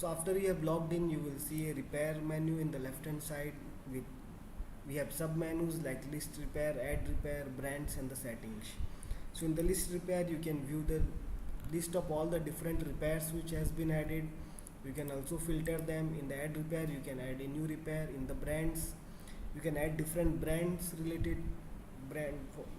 So after you have logged in, you will see a repair menu in the left hand side. With we have sub menus like list repair, add repair, brands, and the settings. So in the list repair, you can view the list of all the different repairs which has been added. You can also filter them. In the add repair, you can add a new repair. In the brands, you can add different brands related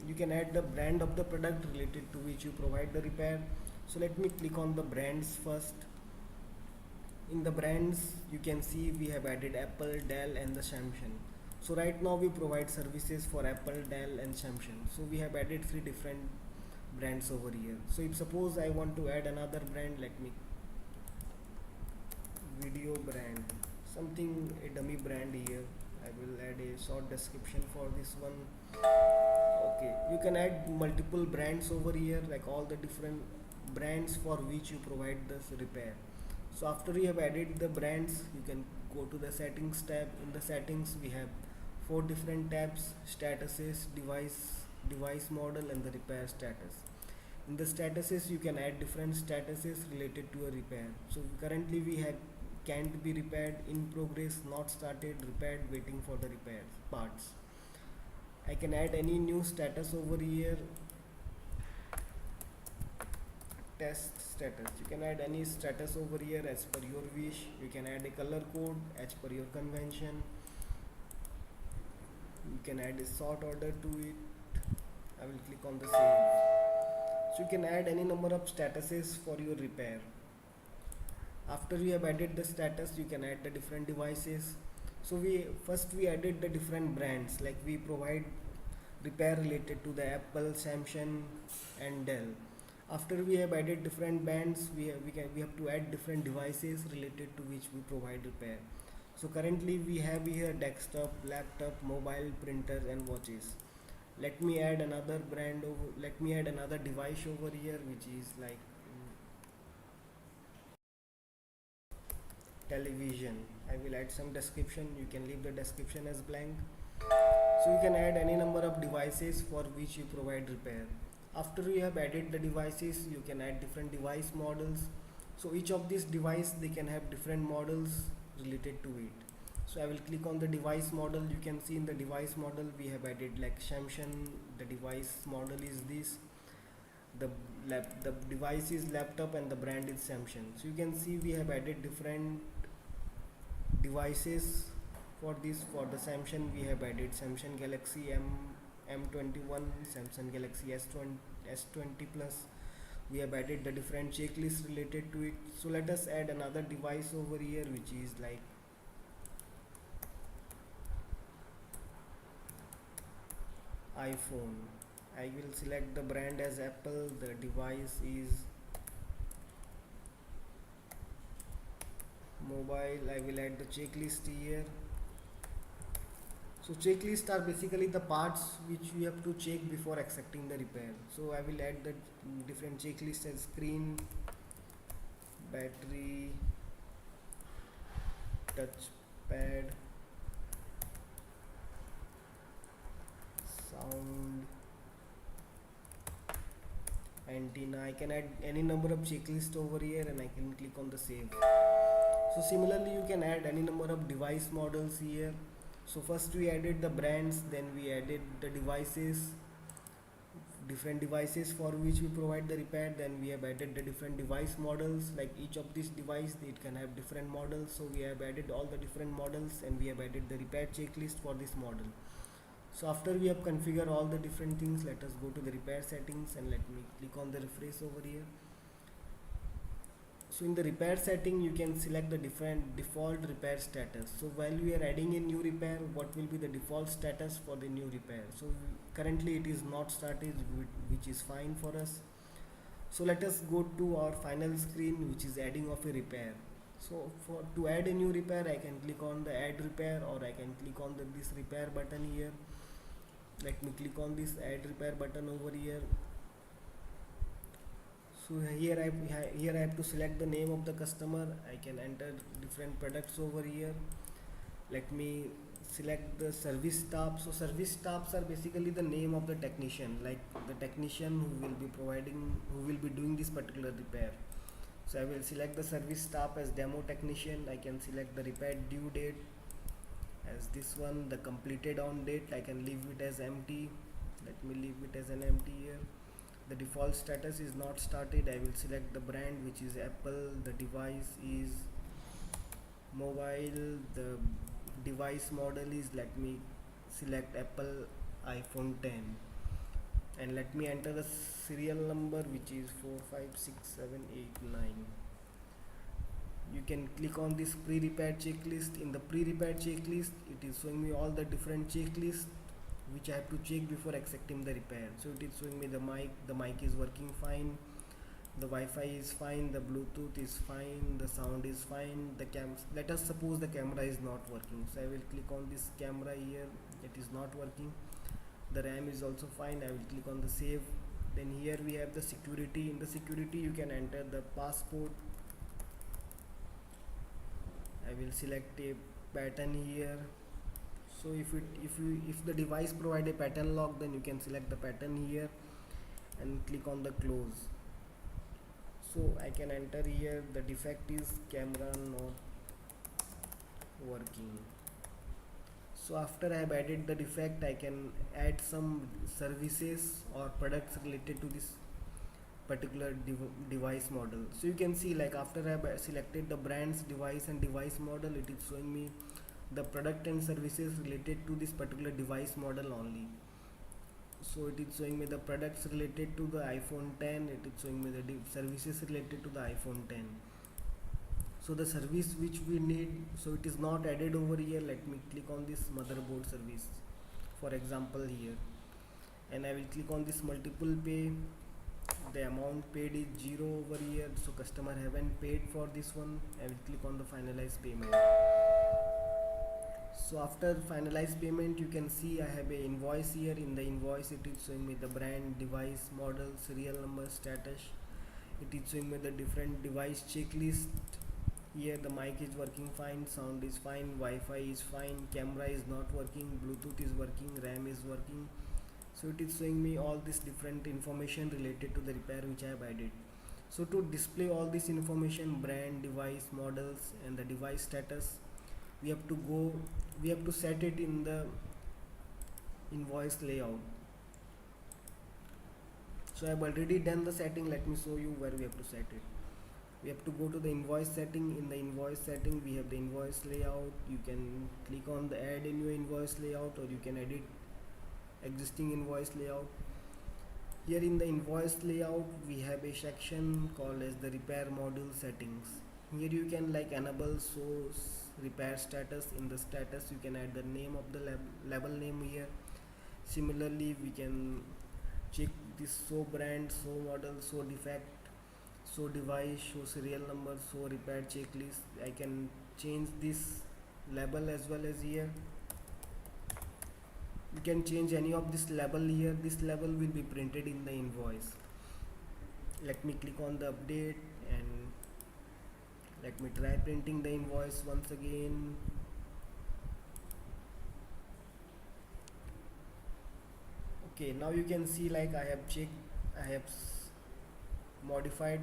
you can add the brand of the product related to which you provide the repair. So let me click on the brands first. In the brands, you can see we have added Apple, Dell, and the Samsung. So right now we provide services for Apple, Dell, and Samsung. So we have added three different brands over here. So if suppose I want to add another brand, let me video brand, something a dummy brand here. I will add a short description for this one. Okay, you can add multiple brands over here, like all the different brands for which you provide this repair. So after you have added the brands, you can go to the settings tab. In the settings, we have four different tabs: statuses, device model, and the repair status. In the statuses, you can add different statuses related to a repair. So currently we have can't be repaired, in progress, not started, repaired, waiting for the repair parts. I can add any new status over here. Test status, you can add any status over here as per your wish. You can add a color code as per your convention. You can add a sort order to it. I will click on the save. So you can add any number of statuses for your repair. After you have added the status, you can add the different devices. So we added the different brands, like we provide repair related to the Apple, Samsung, and Dell. After we have added different bands, we have to add different devices related to which we provide repair. So currently we have here desktop, laptop, mobile, printers, and watches. Let me add another brand over. Let me add another device over here, which is like television. I will add some description. You can leave the description as blank. So you can add any number of devices for which you provide repair. After you have added the devices, you can add different device models. So each of these device, they can have different models related to it. So I will click on the device model. You can see in the device model we have added like Samsung. The device model is this. The device is laptop and the brand is Samsung. So you can see we have added different devices for this. For the Samsung, we have added Samsung Galaxy M21, Samsung Galaxy S20 Plus. We have added the different checklists related to it. So let us add another device over here, which is like iPhone. I will select the brand as Apple. The device is mobile. I will add the checklist here. So checklists are basically the parts which you have to check before accepting the repair. So I will add the different checklists as screen, battery, touchpad, sound, antenna. I can add any number of checklists over here and I can click on the save. So similarly you can add any number of device models here. So first we added the brands, then we added the devices, different devices for which we provide the repair. Then we have added the different device models, like each of these device it can have different models. So we have added all the different models and we have added the repair checklist for this model. So after we have configured all the different things, let us go to the repair settings and let me click on the refresh over here. So in the repair setting, you can select the different default repair status. So while we are adding a new repair, what will be the default status for the new repair? So currently it is not started, which is fine for us. So let us go to our final screen, which is adding of a repair. So to add a new repair, I can click on the add repair, or I can click on this repair button here. Let me click on this add repair button over here. So here I have to select the name of the customer. I can enter different products over here. Let me select the service staff. So service staffs are basically the name of the technician, like the technician who will be doing this particular repair. So I will select the service staff as demo technician. I can select the repair due date as this one, the completed on date I can leave it as empty. Let me leave it as an empty here. The default status is not started. I will select the brand, which is Apple. The device is mobile. The device model is, let me select Apple iPhone 10, and let me enter the serial number, which is 456789. You can click on this pre-repair checklist. In the pre-repair checklist, it is showing me all the different checklists which I have to check before accepting the repair. So it is showing me the mic is working fine, the Wi-Fi is fine, the Bluetooth is fine, the sound is fine, the let us suppose the camera is not working. So I will click on this camera here, it is not working. The RAM is also fine. I will click on the save. Then here we have the security. In the security you can enter the passport. I will select a pattern here. So if the device provide a pattern lock, then you can select the pattern here and click on the close. So I can enter here the defect is camera not working. So after I have added the defect, I can add some services or products related to this particular device model. So you can see, like, after I have selected the brands, device and device model, it is showing me the product and services related to this particular device model only. So it is showing me the products related to the iPhone 10, it is showing me the services related to the iPhone 10. So the service which we need, so it is not added over here. Let me click on this motherboard service, for example here, and I will click on this multiple pay. The amount paid is 0 over here, so customer haven't paid for this one. I will click on the finalize payment. So after finalize payment, you can see I have a invoice here. In the invoice, it is showing me the brand, device model, serial number, status. It is showing me the different device checklist. Here the mic is working fine, sound is fine, Wi-Fi is fine, camera is not working, Bluetooth is working, RAM is working. So it is showing me all this different information related to the repair which I have added. So to display all this information, brand, device, models and the device status, we have to set it in the invoice layout. So I have already done the setting. Let me show you where we have to set it. We have to go to the invoice setting. In the invoice setting, we have the invoice layout. You can click on the add a new invoice layout, or you can edit existing invoice layout. Here in the invoice layout, we have a section called as the repair module settings. Here you can like enable source repair status. In the status, you can add the name of the label name here. Similarly, we can check this show brand, show model, show defect, show device, show serial number, show repair checklist. I can change this label as well as here. You can change any of this label here. This label will be printed in the invoice. Let me click on the update and let me try printing the invoice once again. Okay, now you can see, like, I have checked, I modified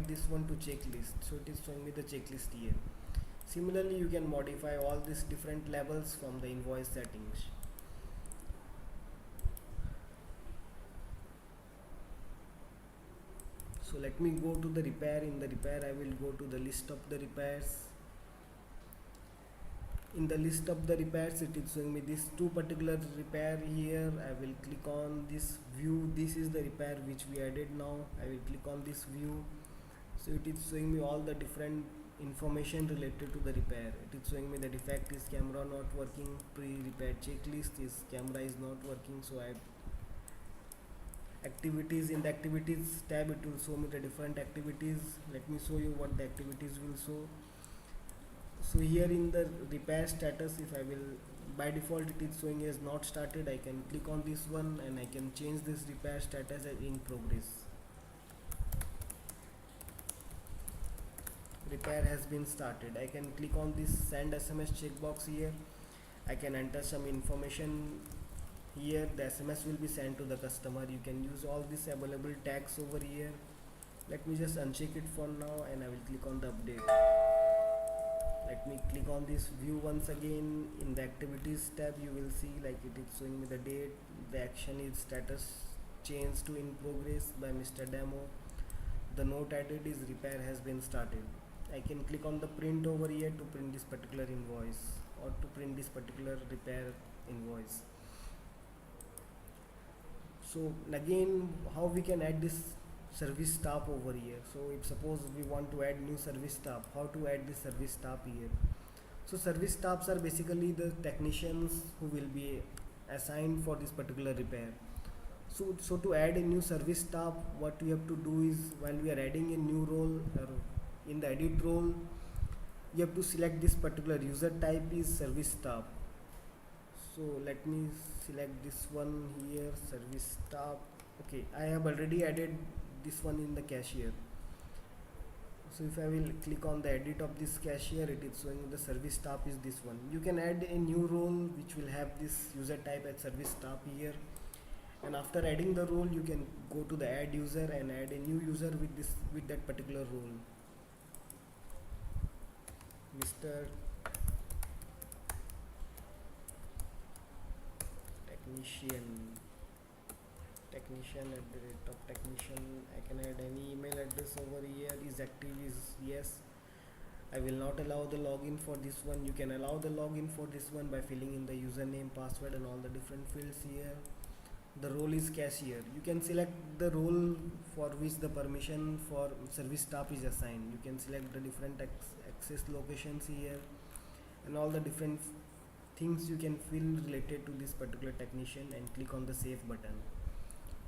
this one to checklist, so it is showing me the checklist here. Similarly, you can modify all these different labels from the invoice settings. So let me go to the repair. In the repair, I will go to the list of the repairs. In the list of the repairs, it is showing me this two particular repair here. I will click on this view. This is the repair which we added now. I will click on this view. So it is showing me all the different information related to the repair. It is showing me the defect is camera not working, pre-repair checklist is camera is not working. So I have activities. In the activities tab, it will show me the different activities. Let me show you what the activities will show. So here in the repair status, if I will, by default it is showing as not started. I can click on this one and I can change this repair status as in progress. Repair has been started. I can click on this send SMS checkbox here. I can enter some information here. The SMS will be sent to the customer. You can use all these available tags over here. Let me just uncheck it for now and I will click on the update. Let me click on this view once again. In the activities tab you will see like it is showing me the date. The action is status changed to in progress by Mr. Demo. The note added is repair has been started. I can click on the print over here to print this particular invoice or to print this particular repair invoice. So again, how we can add this service staff over here? So if suppose we want to add new service staff, how to add this service staff here? So service staffs are basically the technicians who will be assigned for this particular repair. So to add a new service staff, what we have to do is while we are adding a new role or in the edit role, you have to select this particular user type is service staff. So let me select this one here, service staff. Okay, I have already added this one in the cashier. So if I will click on the edit of this cashier, it is showing the service staff is this one. You can add a new role which will have this user type as service staff here, and after adding the role you can go to the add user and add a new user with that particular role. Mr. Technician at the rate of technician. I can add any email address over here. Is active is yes. I will not allow the login for this one. You can allow the login for this one by filling in the username, password and all the different fields here. The role is cashier. You can select the role for which the permission for service staff is assigned. You can select the different access locations here and all the different things you can fill related to this particular technician and click on the save button.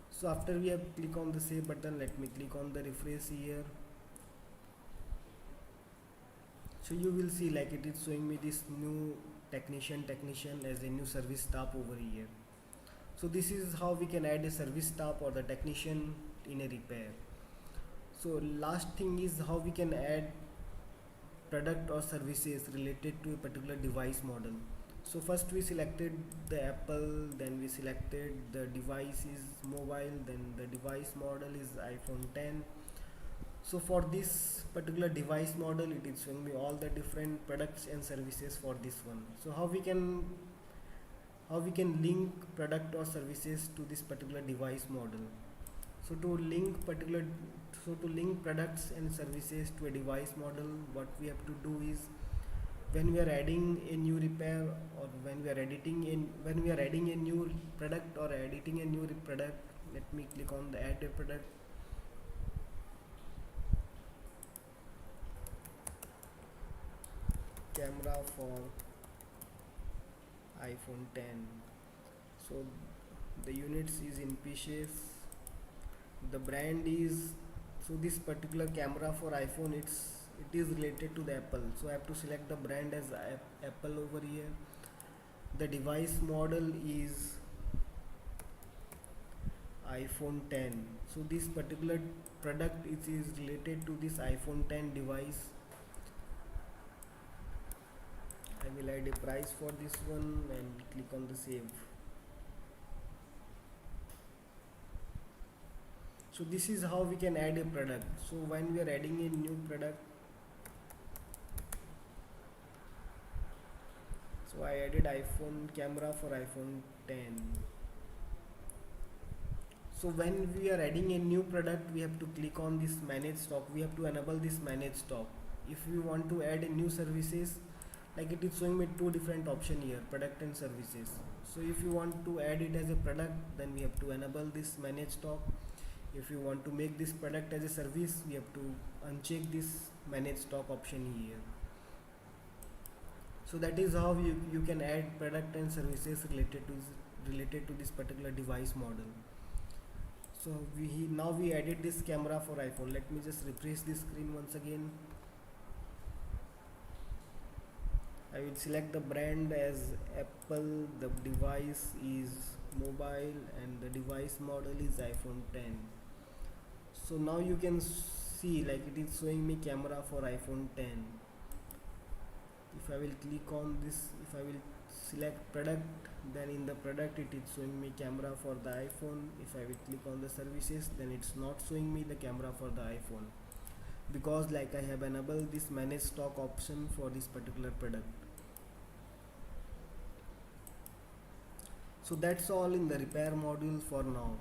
So after we have click on the save button, let me click on the refresh here. So you will see like it is showing me this new technician as a new service staff over here. So this is how we can add a service staff or the technician in a repair. So last thing is how we can add product or services related to a particular device model. So first we selected the Apple, then we selected the device is mobile, then the device model is iPhone 10. So for this particular device model, it is showing me all the different products and services for this one. So how we can link product or services to this particular device model? So to link products and services to a device model, what we have to do is when we are adding a new repair or when we are adding a new product or editing a new product, let me click on the add a product. Camera for iPhone 10. So the units is in pieces. The brand is, so this particular camera for iPhone it is related to the Apple, so I have to select the brand as Apple over here. The device model is iPhone 10. So this particular product is related to this iPhone 10 device. I will add a price for this one and click on the save. So this is how we can add a product. So when we are adding a new product, so I added iPhone camera for iPhone 10. So when we are adding a new product, we have to click on this manage stock. We have to enable this manage stock. If we want to add a new services, like it is showing me two different options here, product and services. So if you want to add it as a product, then we have to enable this manage stock. If you want to make this product as a service, we have to uncheck this manage stock option here. So that is how you can add product and services related to this particular device model. So now we added this camera for iPhone. Let me just refresh this screen once again. I will select the brand as Apple, the device is mobile and the device model is iPhone 10. So now you can see like it is showing me camera for iPhone 10. If I will click on this, if I will select product, then in the product it is showing me camera for the iPhone. If I will click on the services, then it's not showing me the camera for the iPhone, because like I have enabled this manage stock option for this particular product. So that's all in the repair module for now.